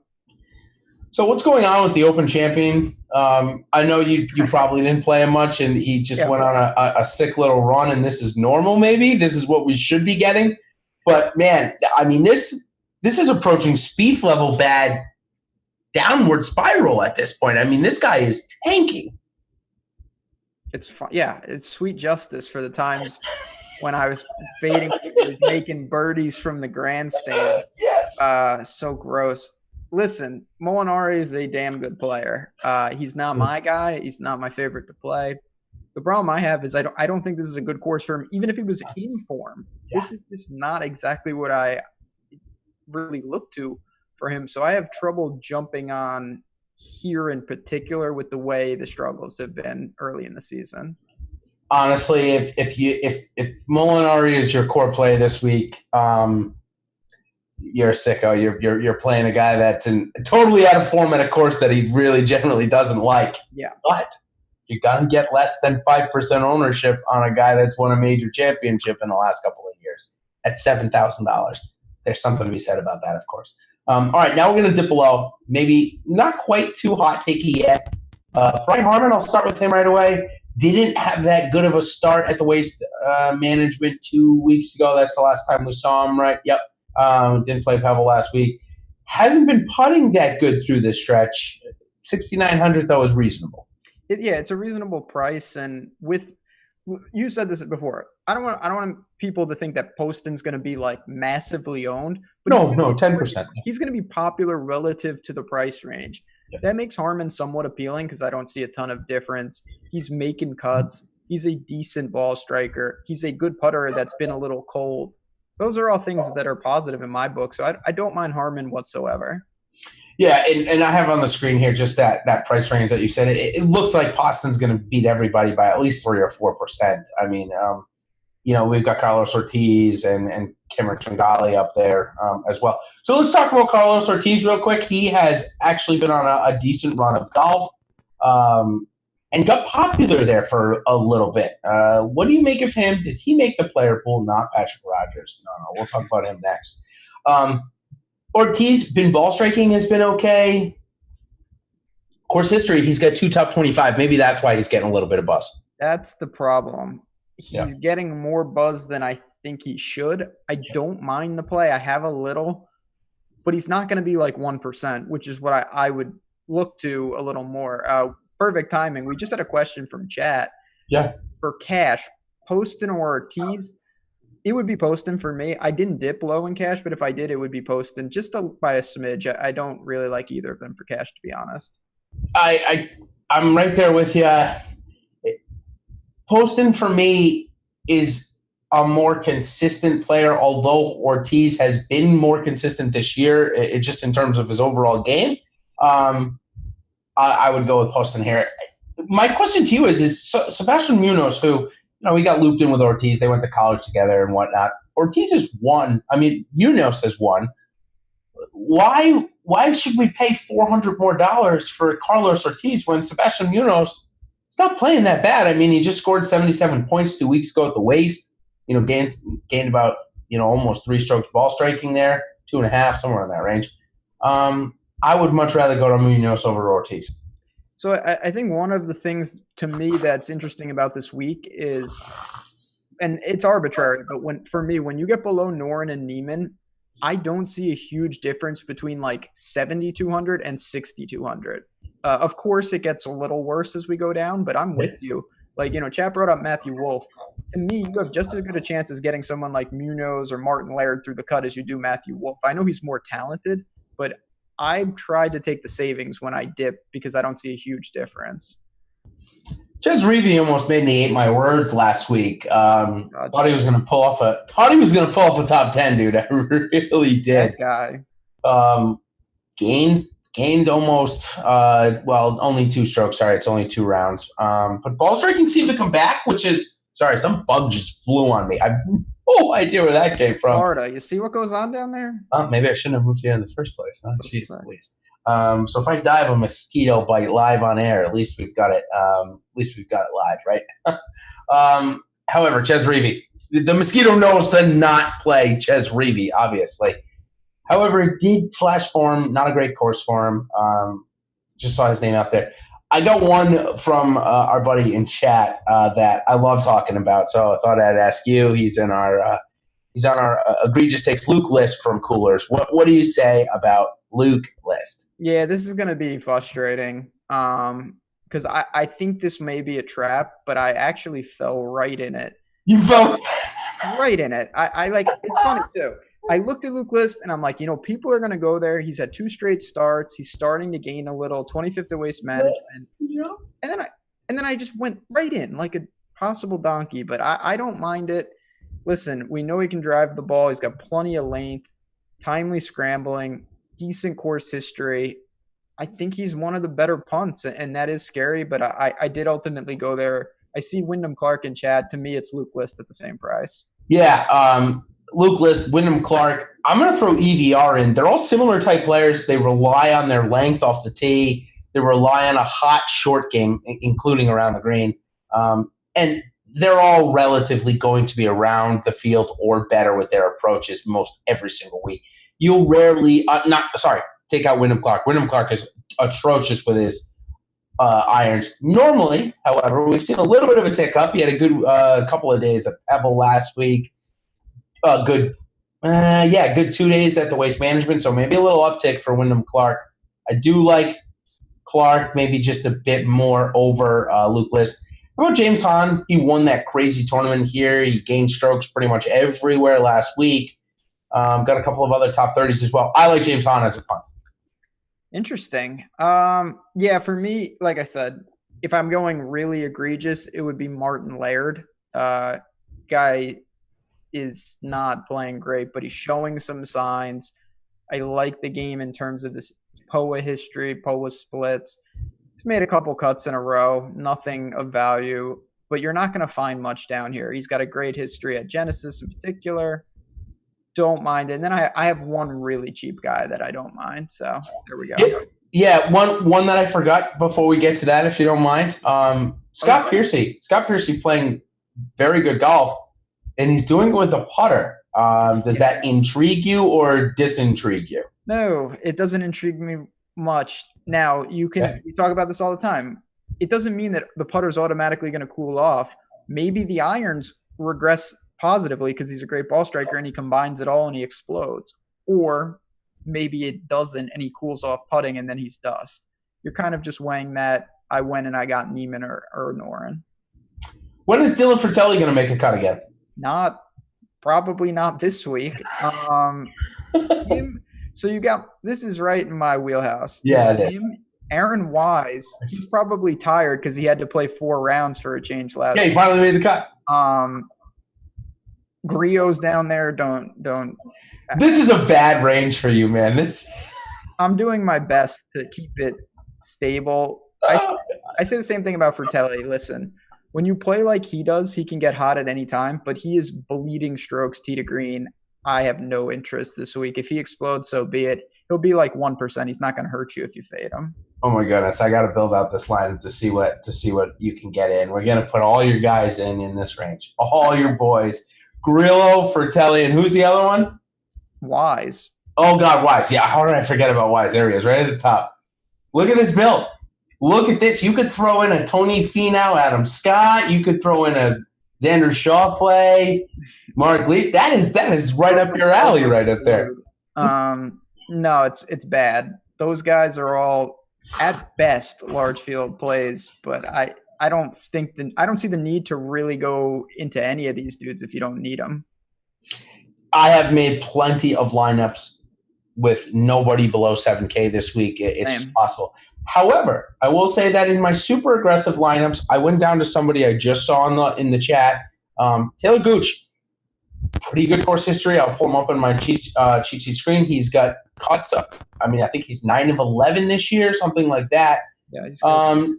So what's going on with the Open Champion? I know you probably didn't play him much, and he just went on a sick little run, and this is normal maybe. This is what we should be getting. But, man, I mean, this is approaching Spieth level bad downward spiral at this point. I mean, this guy is tanking. It's fun. Yeah, it's sweet justice for the times when I was fading, making birdies from the grandstand. Yes. So gross. Listen, Molinari is a damn good player. He's not my guy. He's not my favorite to play. The problem I have is I don't think this is a good course for him, even if he was in form. Yeah. This is just not exactly what I really look to for him. So I have trouble jumping on here in particular with the way the struggles have been early in the season. Honestly, if Molinari is your core play this week, you're a sicko. You're playing a guy that's totally out of form at a course that he really generally doesn't like. Yeah. But you're going to get less than 5% ownership on a guy that's won a major championship in the last couple of years at $7,000. There's something to be said about that, of course. All right, now we're going to dip below. Maybe not quite too hot takey yet. Brian Harman, I'll start with him right away. Didn't have that good of a start at the Waste Management 2 weeks ago. That's the last time we saw him, right? Yep. Didn't play Pebble last week. Hasn't been putting that good through this stretch. 6,900 though is reasonable. It's a reasonable price, and you said this before. I don't want people to think that Poston's going to be like massively owned. But no, 10%. He's going to be popular relative to the price range. Yeah. That makes Harman somewhat appealing because I don't see a ton of difference. He's making cuts. He's a decent ball striker. He's a good putter that's been a little cold. Those are all things that are positive in my book. So I don't mind Harman whatsoever. Yeah, and I have on the screen here just that price range that you said. It looks like Poston's going to beat everybody by at least 3 or 4%. I mean, we've got Carlos Ortiz and Cameron Tringali up there as well. So let's talk about Carlos Ortiz real quick. He has actually been on a decent run of golf and got popular there for a little bit. What do you make of him? Did he make the player pool? Not Patrick Rogers. No, we'll talk about him next. Ortiz, ball striking has been okay. Course history, he's got 2 top 25. Maybe that's why he's getting a little bit of buzz. That's the problem. He's getting more buzz than I think he should. I don't mind the play. I have a little, but he's not going to be like 1%, which is what I would look to a little more. Perfect timing. We just had a question from chat. Yeah. For cash, Poston or Ortiz? It would be Poston for me. I didn't dip low in cash, but if I did, it would be Poston just by a smidge. I don't really like either of them for cash, to be honest. I'm right there with you. Poston for me, is a more consistent player, although Ortiz has been more consistent this year, just in terms of his overall game. I would go with Poston here. My question to you is Sebastian Munoz, who, we got looped in with Ortiz. They went to college together and whatnot. Ortiz has won. I mean, Munoz has won. Why should we pay $400 more for Carlos Ortiz when Sebastian Munoz is not playing that bad? I mean, he just scored 77 points 2 weeks ago at the Waste. Gained about almost 3 strokes ball striking there, 2.5, somewhere in that range. I would much rather go to Munoz over Ortiz. So I think one of the things to me that's interesting about this week is, and it's arbitrary, but when you get below Noren and Neiman, I don't see a huge difference between like 7,200 and 6,200. Of course, it gets a little worse as we go down, but I'm with you. Like, Chap brought up Matthew Wolff. To me, you have just as good a chance as getting someone like Munoz or Martin Laird through the cut as you do Matthew Wolff. I know he's more talented, but I tried to take the savings when I dip because I don't see a huge difference. Ches Reavie almost made me eat my words last week. Thought he was going to pull off a top 10, dude. I really did. That guy. Gained almost only 2 strokes. Sorry, it's only 2 rounds. But ball striking seemed to come back, which is some bug just flew on me. I have no idea where that came from. Florida, you see what goes on down there? Maybe I shouldn't have moved here in the first place. Oh, jeez, please. So if I die of a mosquito bite live on air, at least we've got it. Live, right? However, Ches Reavie, the mosquito knows to not play Ches Reavie, obviously. However, it did flash for him. Not a great course for him. Just saw his name out there. I got one from our buddy in chat that I love talking about, so I thought I'd ask you. He's on our egregious takes Luke list from Coolers. What do you say about Luke list? Yeah, this is going to be frustrating because I think this may be a trap, but I actually fell right in it. You fell right in it. I like. It's funny too. I looked at Luke List and I'm like, people are going to go there. He's had 2 straight starts. He's starting to gain a little 25th at Waste Management. Yeah. And then I just went right in like a possible donkey, but I don't mind it. Listen, we know he can drive the ball. He's got plenty of length, timely scrambling, decent course history. I think he's one of the better punts, and that is scary, but I did ultimately go there. I see Wyndham Clark in chat. To me, it's Luke List at the same price. Yeah, Luke List, Wyndham Clark. I'm going to throw EVR in. They're all similar type players. They rely on their length off the tee. They rely on a hot short game, including around the green. And they're all relatively going to be around the field or better with their approaches most every single week. You'll rarely take out Wyndham Clark. Wyndham Clark is atrocious with his irons. Normally, however, we've seen a little bit of a tick up. He had a good couple of days at Pebble last week. Good 2 days at the Waste Management, so maybe a little uptick for Wyndham Clark. I do like Clark, maybe just a bit more over Luke List. How about James Hahn? He won that crazy tournament here. He gained strokes pretty much everywhere last week. Got a couple of other top 30s as well. I like James Hahn as a punt. Interesting. Yeah, for me, like I said, if I'm going really egregious, it would be Martin Laird. Guy is not playing great, but he's showing some signs. I like the game in terms of this POA history, POA splits. He's made a couple cuts in a row, nothing of value, but you're not going to find much down here. He's got a great history at Genesis in particular. Don't mind it. And then I have one really cheap guy that I don't mind. So there we go. Yeah, one that I forgot before we get to that, if you don't mind. Scott Piercy. Scott Piercy playing very good golf. And he's doing it with the putter. Does that intrigue you or disintrigue you? No, it doesn't intrigue me much. Now, we talk about this all the time. It doesn't mean that the putter's automatically going to cool off. Maybe the irons regress positively because he's a great ball striker and he combines it all and he explodes. Or maybe it doesn't and he cools off putting and then he's dust. You're kind of just weighing that. I went and I got Neiman or Noren. When is Dylan Fratelli going to make a cut again? Probably not this week. So you got this is right in my wheelhouse. Yeah, it is. Aaron Wise, he's probably tired because he had to play 4 rounds for a change last week. Yeah, he finally made the cut. Griot's down there. Don't. This is a bad range for you, man. This. I'm doing my best to keep it stable. I say the same thing about Fratelli. Listen, when you play like he does, he can get hot at any time, but he is bleeding strokes tee to green. I have no interest this week. If he explodes, so be it. He'll be like 1%. He's not going to hurt you if you fade him. Oh my goodness, I got to build out this lineup to see what you can get in. We're gonna put all your guys in this range, all your boys. Grillo, Fratelli, and who's the other one? Wise. Oh God, Wise. Yeah, how did I forget about Wise? There he is, right at the top. Look at this build. Look at this. You could throw in a Tony Finau, Adam Scott. You could throw in a Xander Schauffele, Mark Lee. That is right up your alley, right up there. No, it's bad. Those guys are all at best large field plays, but I don't see the need to really go into any of these dudes if you don't need them. I have made plenty of lineups with nobody below 7K this week. It's just possible. However, I will say that in my super aggressive lineups, I went down to somebody I just saw in the chat, Taylor Gooch. Pretty good course history. I'll pull him up on my cheat sheet screen. He's got cuts up. I mean, I think he's 9 of 11 this year, something like that. Yeah. He's good.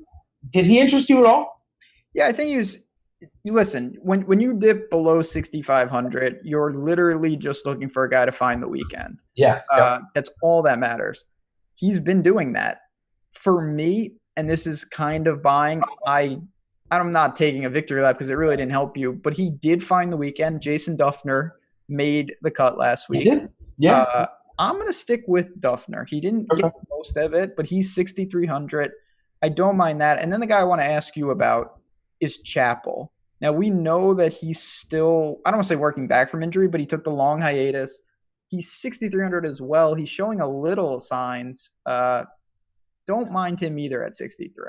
Did he interest you at all? Yeah, I think he was. Listen, when you dip below 6,500, you're literally just looking for a guy to find the weekend. Yeah. That's all that matters. He's been doing that. For me, and this is kind of buying, I'm not taking a victory lap because it really didn't help you, but he did find the weekend. Jason Duffner made the cut last week. He did? Yeah. I'm going to stick with Duffner. He didn't get most of it, but he's 6,300. I don't mind that. And then the guy I want to ask you about is Chappell. Now, we know that he's still, I don't want to say working back from injury, but he took the long hiatus. He's 6,300 as well. He's showing a little signs. Don't mind him either at 63.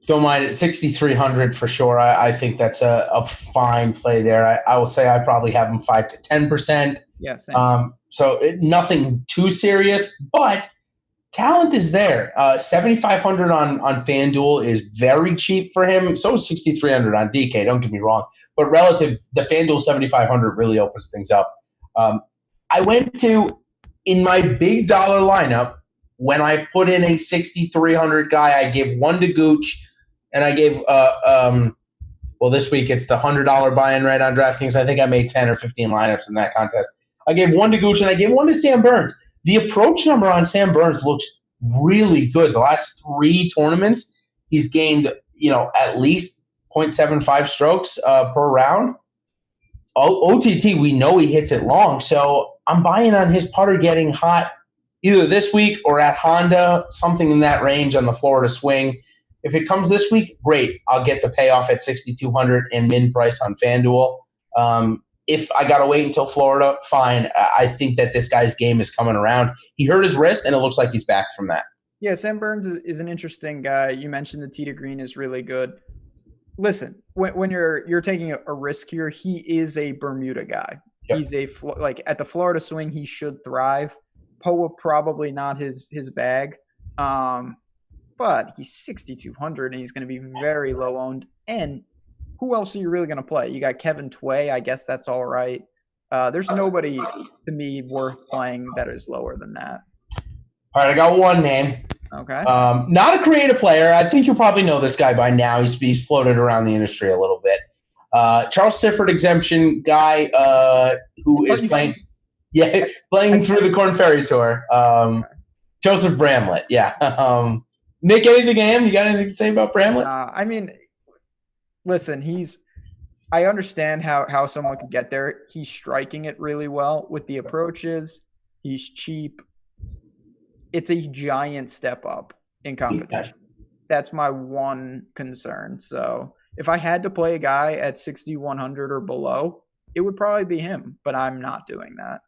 Don't mind it. 6,300 for sure. I think that's a fine play there. I will say I probably have him 5 to 10%. Yeah, same. So nothing too serious, but talent is there. 7,500 on FanDuel is very cheap for him. So is 6,300 on DK. Don't get me wrong, but relative, the FanDuel 7,500 really opens things up. I went to in my big dollar lineup when I put in a 6,300 guy. I gave one to Gooch, and I gave this week it's the $100 buy-in right on DraftKings. I think I made 10 or 15 lineups in that contest. I gave one to Gooch, and I gave one to Sam Burns. The approach number on Sam Burns looks really good. The last 3 tournaments, he's gained, at least 0.75 strokes per round. OTT, we know he hits it long, so I'm buying on his putter getting hot either this week or at Honda, something in that range on the Florida swing. If it comes this week, great. I'll get the payoff at 6,200 and min price on FanDuel. If I got to wait until Florida, fine. I think that this guy's game is coming around. He hurt his wrist, and it looks like he's back from that. Yeah, Sam Burns is an interesting guy. You mentioned the tee to green is really good. Listen, when you're taking a risk here, he is a Bermuda guy. Yep. He's at the Florida swing, he should thrive. Poa probably not his bag, but he's 6,200 and he's going to be very low owned. And who else are you really going to play? You got Kevin Tway. I guess that's all right. There's nobody to me worth playing that is lower than that. All right, I got one name. Okay. Not a creative player. I think you probably know this guy by now. He's floated around the industry a little bit. Charles Sifford exemption guy who is playing. Yeah, playing through the Corn Ferry Tour. Joseph Bramlett. Yeah. Nick, anything again? You got anything to say about Bramlett? I mean, listen, I understand how someone could get there. He's striking it really well with the approaches. He's cheap. It's a giant step up in competition. That's my one concern. So if I had to play a guy at 6,100 or below, it would probably be him, but I'm not doing that.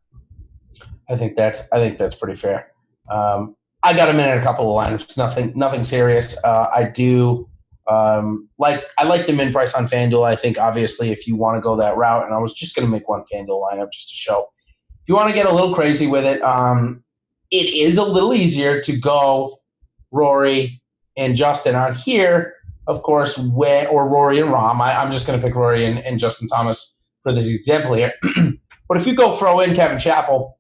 I think that's pretty fair. I got him in a couple of lineups. Nothing serious. I do I like the min price on FanDuel. I think obviously if you want to go that route, and I was just going to make one FanDuel lineup just to show. If you want to get a little crazy with it, it is a little easier to go Rory and Justin on here. Of course, or Rory and Rahm. I'm just going to pick Rory and Justin Thomas for this example here. But if you go throw in Kevin Chappell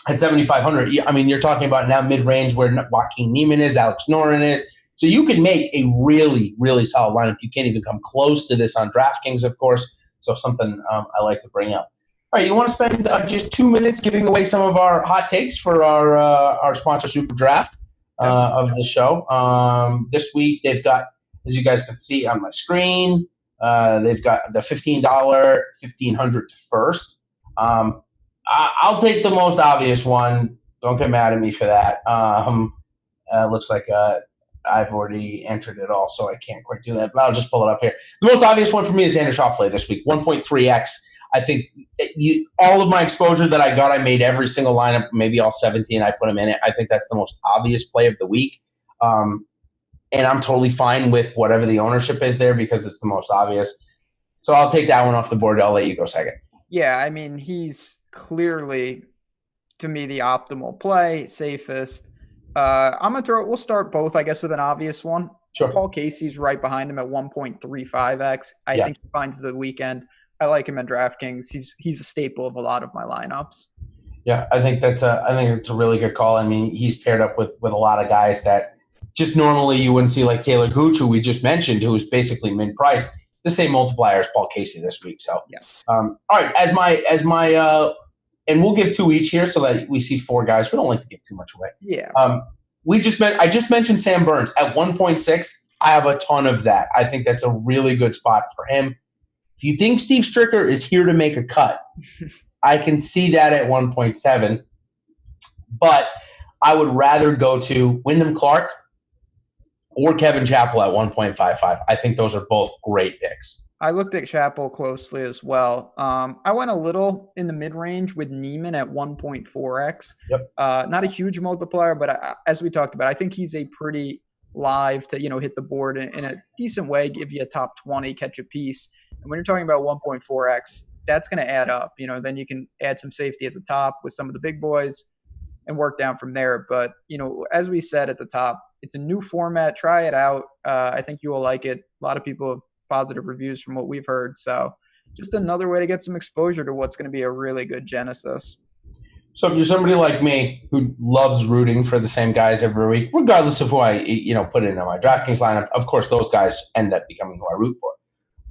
at 7,500, I mean, you're talking about now mid-range where Joaquin Neiman is, Alex Noren is. So you can make a really, really solid lineup. You can't even come close to this on DraftKings, of course. So something I like to bring up. All right, you want to spend just 2 minutes giving away some of our hot takes for our sponsor, SuperDraft, of the show. This week, they've got, as you guys can see on my screen, they've got the $15, $1,500 to first. I'll take the most obvious one. Don't get mad at me for that. Looks like I've already entered it all, so I can't quite do that. But I'll just pull it up here. The most obvious one for me is Xander Schauffele this week, 1.3x. I think all of my exposure that I got, I made every single lineup, maybe all 17. I put them in it. I think that's the most obvious play of the week. And I'm totally fine with whatever the ownership is there because it's the most obvious. So I'll take that one off the board. I'll let you go second. Yeah, I mean, he's clearly, to me, the optimal play, safest. I'm going to we'll start both, I guess, with an obvious one. Sure. Paul Casey's right behind him at 1.35x. I think he finds the weekend. I like him at DraftKings. He's a staple of a lot of my lineups. Yeah, I think it's a really good call. I mean, he's paired up with a lot of guys that just normally you wouldn't see, like Taylor Gooch, who we just mentioned, who's basically mid-price. The same multiplier as Paul Casey this week. So, yeah. All right, as my and we'll give 2 each here so that we see 4 guys. We don't like to give too much away. Yeah. I just mentioned Sam Burns at 1.6. I have a ton of that. I think that's a really good spot for him. If you think Steve Stricker is here to make a cut, I can see that at 1.7. But I would rather go to Wyndham Clark or Kevin Chappell at 1.55. I think those are both great picks. I looked at Chappell closely as well. I went a little in the mid-range with Neiman at 1.4x. Yep. Not a huge multiplier, but as we talked about, I think he's a pretty live to hit the board in a decent way, give you a top 20, catch a piece. And when you're talking about 1.4x, that's going to add up. Then you can add some safety at the top with some of the big boys and work down from there. But, as we said at the top, it's a new format. Try it out. I think you will like it. A lot of people have positive reviews from what we've heard. So just another way to get some exposure to what's going to be a really good Genesis. So if you're somebody like me who loves rooting for the same guys every week, regardless of who I put in my DraftKings lineup, of course, those guys end up becoming who I root for.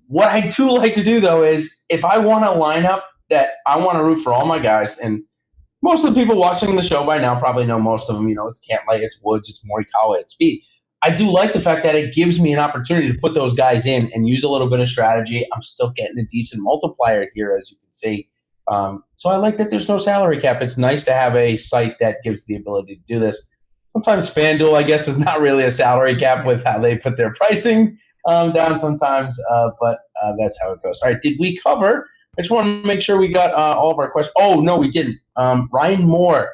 What I do like to do, though, is if I want a lineup that I want to root for all my guys, and most of the people watching the show by now probably know most of them. It's Cantlay, it's Woods, it's Morikawa, it's Speed. I do like the fact that it gives me an opportunity to put those guys in and use a little bit of strategy. I'm still getting a decent multiplier here, as you can see. So I like that there's no salary cap. It's nice to have a site that gives the ability to do this. Sometimes FanDuel, I guess, is not really a salary cap with how they put their pricing down sometimes, but that's how it goes. All right, did we cover? I just want to make sure we got all of our questions. Oh, no, we didn't. Ryan Moore,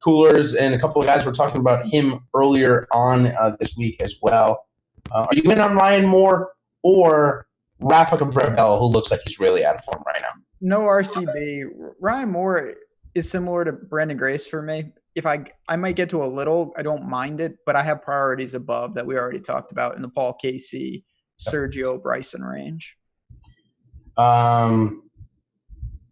Coolers, and a couple of guys were talking about him earlier on this week as well. Are you in on Ryan Moore or Rafa Cabrera, who looks like he's really out of form right now? No RCB. Ryan Moore is similar to Brandon Grace for me. If I might get to a little, I don't mind it, but I have priorities above that we already talked about in the Paul Casey, Sergio Bryson range.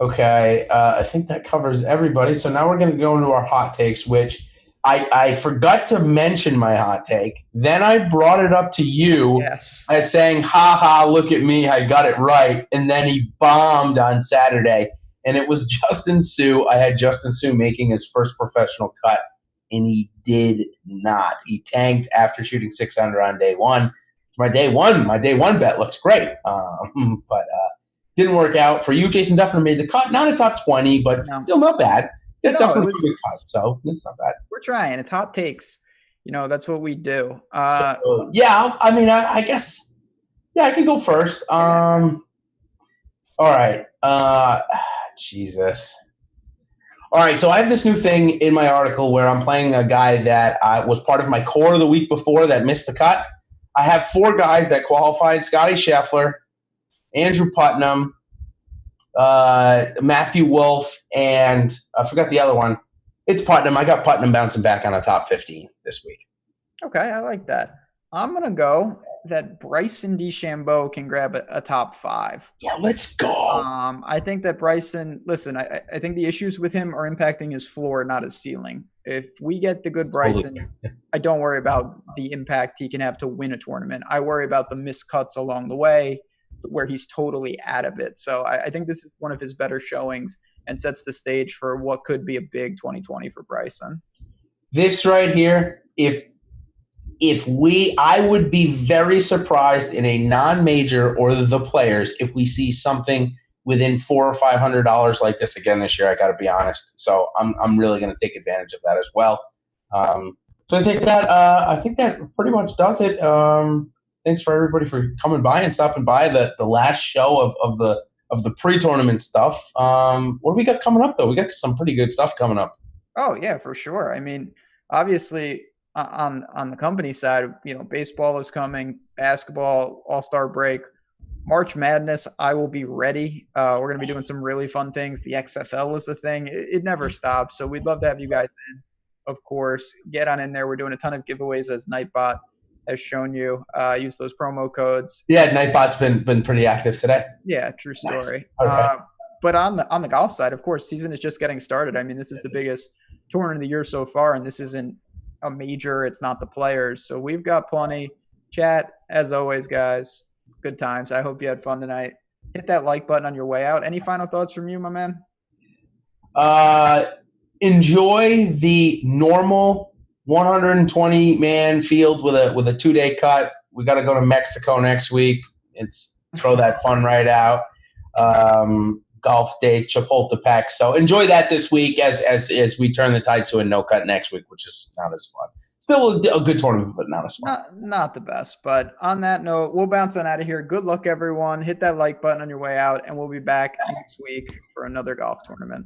Okay, I think that covers everybody. So now we're going to go into our hot takes, which I forgot to mention my hot take. Then I brought it up to you as saying, ha ha, look at me, I got it right. And then he bombed on Saturday. And it was Justin Sue. I had Justin Sue making his first professional cut, and he did not. He tanked after shooting 6 under on day one. My day one bet looked great, but didn't work out. For you, Jason Duffner made the cut. Not a top 20, but still not bad. Duffner was a good cut, so it's not bad. We're trying. It's hot takes. That's what we do. I guess, I could go first. All right. Jesus. All right, so I have this new thing in my article where I'm playing a guy that was part of my core the week before that missed the cut. I have 4 guys that qualified: Scotty Scheffler, Andrew Putnam, Matthew Wolff, and I forgot the other one. It's Putnam. I got Putnam bouncing back on a top 15 this week. Okay, I like that. I'm going to go that Bryson DeChambeau can grab a top 5. Yeah, let's go. I think that Bryson, listen, I think the issues with him are impacting his floor, not his ceiling. If we get the good Bryson, I don't worry about the impact he can have to win a tournament. I worry about the miscuts along the way where he's totally out of it. So I think this is one of his better showings and sets the stage for what could be a big 2020 for Bryson. This right here, I would be very surprised in a non-major or the Players if we see something within $400 or $500 like this again this year. I got to be honest, so I'm really going to take advantage of that as well. So I think that pretty much does it. Thanks for everybody for coming by and stopping by the last show of the pre-tournament stuff. What do we got coming up though? We got some pretty good stuff coming up. Oh yeah, for sure. I mean, obviously on the company side, baseball is coming, basketball, All-Star break, March Madness. I will be ready. We're going to be doing some really fun things. The XFL is a thing. It never stops. So we'd love to have you guys in, of course. Get on in there. We're doing a ton of giveaways as Nightbot has shown you. Use those promo codes. Yeah, Nightbot's been pretty active today. Yeah, true story. Nice. All right. But on the golf side, of course, season is just getting started. I mean, this is the biggest tournament of the year so far, and this isn't a major. It's not the Players. So we've got plenty. Chat, as always, guys. Good times. I hope you had fun tonight. Hit that like button on your way out. Any final thoughts from you, my man? Enjoy the normal 120-man field with a 2-day cut. We got to go to Mexico next week. Throw that fun right out. Golf day, Chapultepec. So enjoy that this week as we turn the tides to a no cut next week, which is not as fun. Still a good tournament, but not as fun. Not the best. But on that note, we'll bounce on out of here. Good luck, everyone. Hit that like button on your way out, and we'll be back next week for another golf tournament.